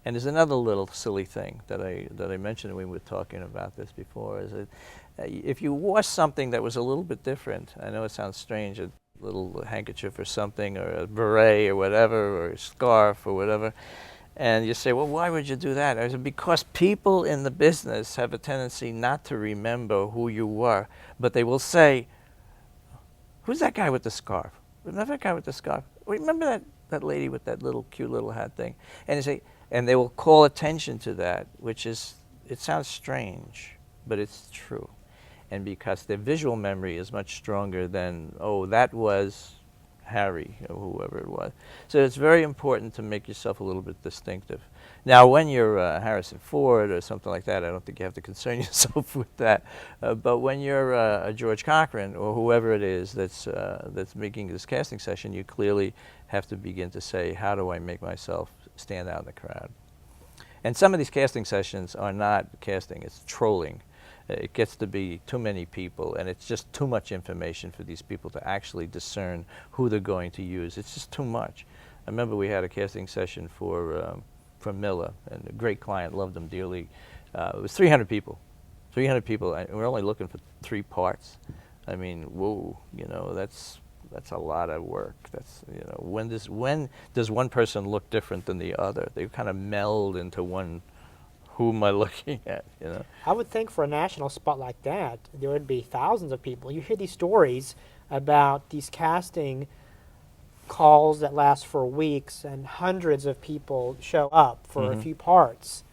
And there's another little silly thing that I mentioned when we were talking about this before, is that if you wore something that was a little bit different, I know it sounds strange, a little handkerchief or something, or a beret or whatever, or a scarf or whatever, and you say, well, why would you do that? I said, because people in the business have a tendency not to remember who you were, but they will say, who's that guy with the scarf? Remember that guy with the scarf? Remember that lady with that little cute little hat thing? And you say, and they will call attention to that, which is, it sounds strange, but it's true. And because their visual memory is much stronger than, oh, that was Harry, or whoever it was. So it's very important to make yourself a little bit distinctive. Now, when you're Harrison Ford or something like that, I don't think you have to concern yourself with that. But when you're a George Cochran or whoever it is that's making this casting session, you clearly have to begin to say, how do I make myself stand out in the crowd? And some of these casting sessions are not casting, it's trolling. It gets to be too many people, and it's just too much information for these people to actually discern who they're going to use. It's just too much. I remember we had a casting session for Miller, and a great client, loved him dearly. It was 300 people. 300 people, and we're only looking for 3 parts. I mean, whoa, you know, that's a lot of work. That's, you know, when does one person look different than the other? They kind of meld into one. Who am I looking at, you know? I would think for a national spot like that, there would be thousands of people. You hear these stories about these casting calls that last for weeks and hundreds of people show up for a few parts.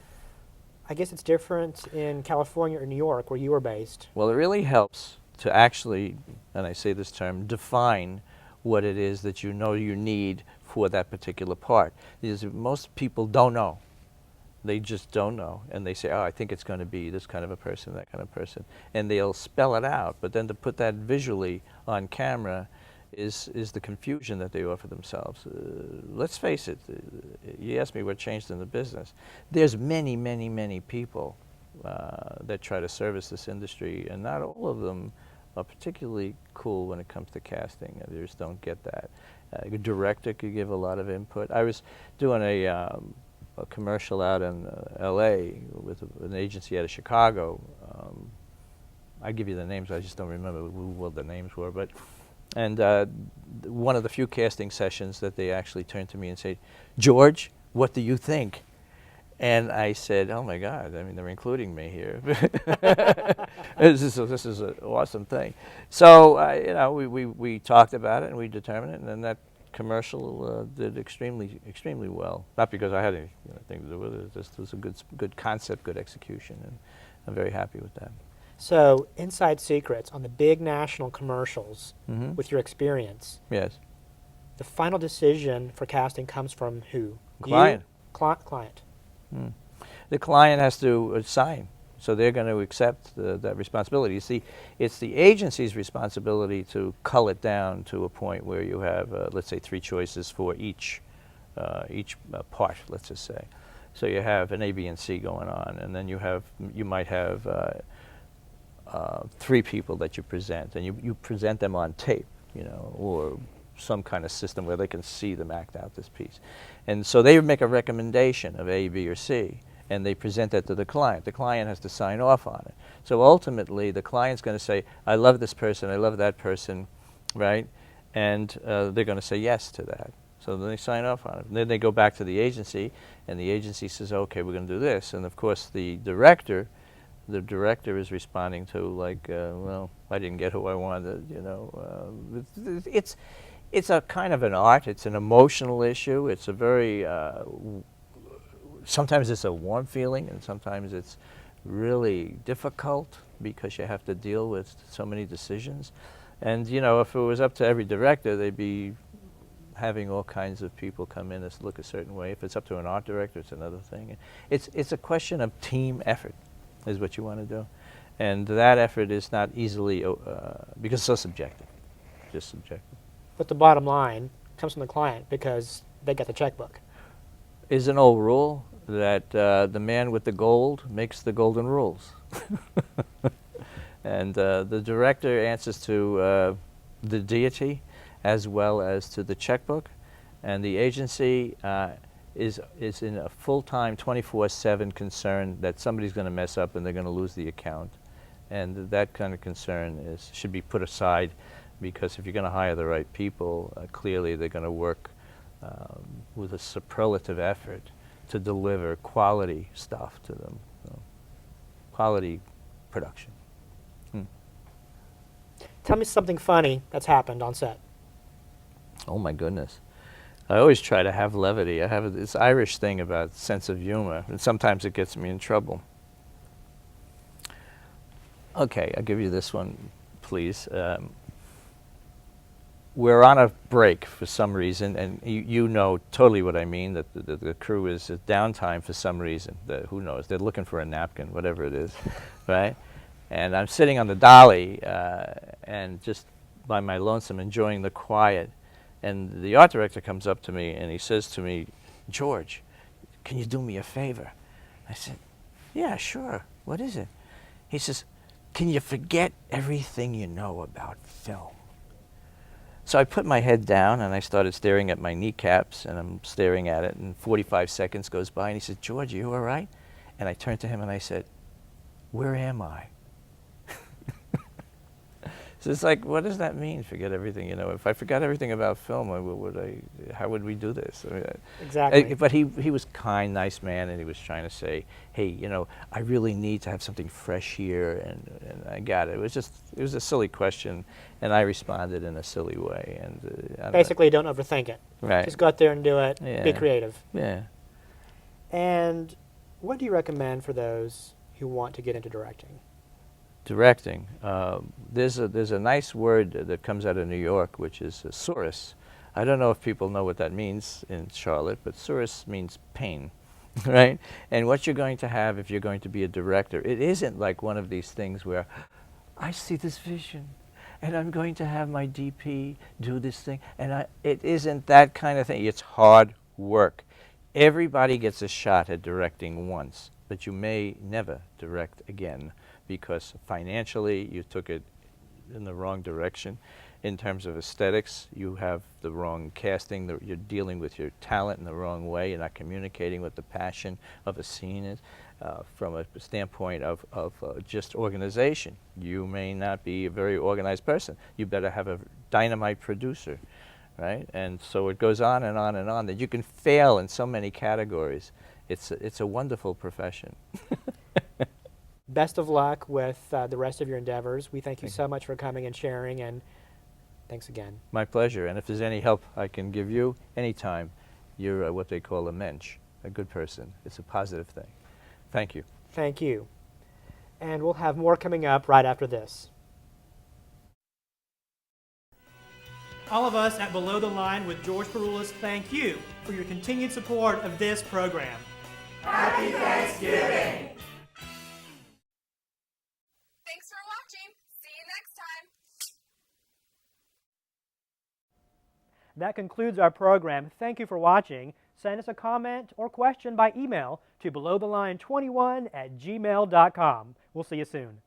I guess it's different in California or New York, where you were based. Well, it really helps to actually, and I say this term, define what it is that you know you need for that particular part. Because most people don't know. They just don't know, and they say, oh, I think it's going to be this kind of a person, that kind of person, and they'll spell it out. But then to put that visually on camera is the confusion that they offer themselves. Let's face it, you asked me what changed in the business. There's many, many, many people that try to service this industry, and not all of them are particularly cool when it comes to casting. They just don't get that. A director could give a lot of input. I was doing a commercial out in L.A. with an agency out of Chicago. I give you the names, I just don't remember what the names were. But one of the few casting sessions that they actually turned to me and said, George, what do you think? And I said, oh my God, I mean, they're including me here. This is an awesome thing. So, you know, we talked about it and we determined it, and then that commercial did extremely well. Not because I had anything to do with it. It just was a good concept, good execution, and I'm very happy with that. So, inside secrets on the big national commercials, with your experience. Yes. The final decision for casting comes from who? Client. You? Client. The client has to sign. So they're going to accept that responsibility. You see, it's the agency's responsibility to cull it down to a point where you have, let's say, 3 choices for each part, let's just say. So you have an A, B, and C going on, and then you might have 3 people that you present, and you present them on tape, you know, or some kind of system where they can see them act out this piece. And so they make a recommendation of A, B, or C, and they present that to the client. The client has to sign off on it. So ultimately, the client's going to say, I love this person, I love that person, right? And they're going to say yes to that. So then they sign off on it. And then they go back to the agency, and the agency says, okay, we're going to do this. And of course, the director is responding to, like, well, I didn't get who I wanted, you know. It's a kind of an art. It's an emotional issue. It's a very sometimes it's a warm feeling, and sometimes it's really difficult because you have to deal with so many decisions. And, you know, if it was up to every director, they'd be having all kinds of people come in and look a certain way. If it's up to an art director, it's another thing. It's a question of team effort is what you want to do. And that effort is not easily, because it's so subjective, just subjective. But the bottom line comes from the client because they got the checkbook. Is an old rule that the man with the gold makes the golden rules. And the director answers to the deity as well as to the checkbook, and the agency is in a full-time 24/7 concern that somebody's going to mess up and they're going to lose the account. And that kind of concern should be put aside, because if you're going to hire the right people, clearly they're going to work with a superlative effort to deliver quality stuff to them, quality production. Tell me something funny that's happened on set. Oh my goodness. I always try to have levity. I have this Irish thing about sense of humor, and sometimes it gets me in trouble. Okay, I'll give you this one, please. We're on a break for some reason, and you know totally what I mean, that the crew is at downtime for some reason. Who knows? They're looking for a napkin, whatever it is, right? And I'm sitting on the dolly and just by my lonesome enjoying the quiet. And the art director comes up to me and he says to me, "George, can you do me a favor?" I said, "Yeah, sure. What is it?" He says, "Can you forget everything you know about film?" So I put my head down and I started staring at my kneecaps, and I'm staring at it, and 45 seconds goes by and he says, "George, are you all right?" And I turned to him and I said, "Where am I?" So it's like, what does that mean, forget everything you know? If I forgot everything about film, how would we do this? I mean, Exactly. but he was kind, nice man, and he was trying to say, hey, I really need to have something fresh here, and I got it. It was a silly question, and I responded in a silly way. And Basically, don't overthink it. Right. Just go out there and do it. Yeah. Be creative. Yeah. And what do you recommend for those who want to get into directing? Directing. There's a nice word that comes out of New York, which is surus. I don't know if people know what that means in Charlotte, but surus means pain, right? And what you're going to have if you're going to be a director, it isn't like one of these things where I see this vision and I'm going to have my DP do this thing, and it isn't that kind of thing. It's hard work. Everybody gets a shot at directing once, but you may never direct again, because financially you took it in the wrong direction. In terms of aesthetics, you have the wrong casting, you're dealing with your talent in the wrong way, you're not communicating what the passion of a scene is. From a standpoint of just organization, you may not be a very organized person. You better have a dynamite producer, right? And so it goes on and on and on, that you can fail in so many categories. It's a wonderful profession. Best of luck with the rest of your endeavors. We thank you so much for coming and sharing, and thanks again. My pleasure. And if there's any help I can give you anytime, you're what they call a mensch, a good person. It's a positive thing. Thank you. Thank you. And we'll have more coming up right after this. All of us at Below the Line with George Peroulas thank you for your continued support of this program. Happy Thanksgiving! Thanks for watching. See you next time. That concludes our program. Thank you for watching. Send us a comment or question by email to belowtheline21@gmail.com. We'll see you soon.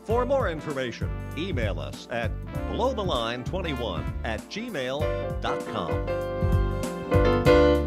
For more information, email us at belowtheline21@gmail.com.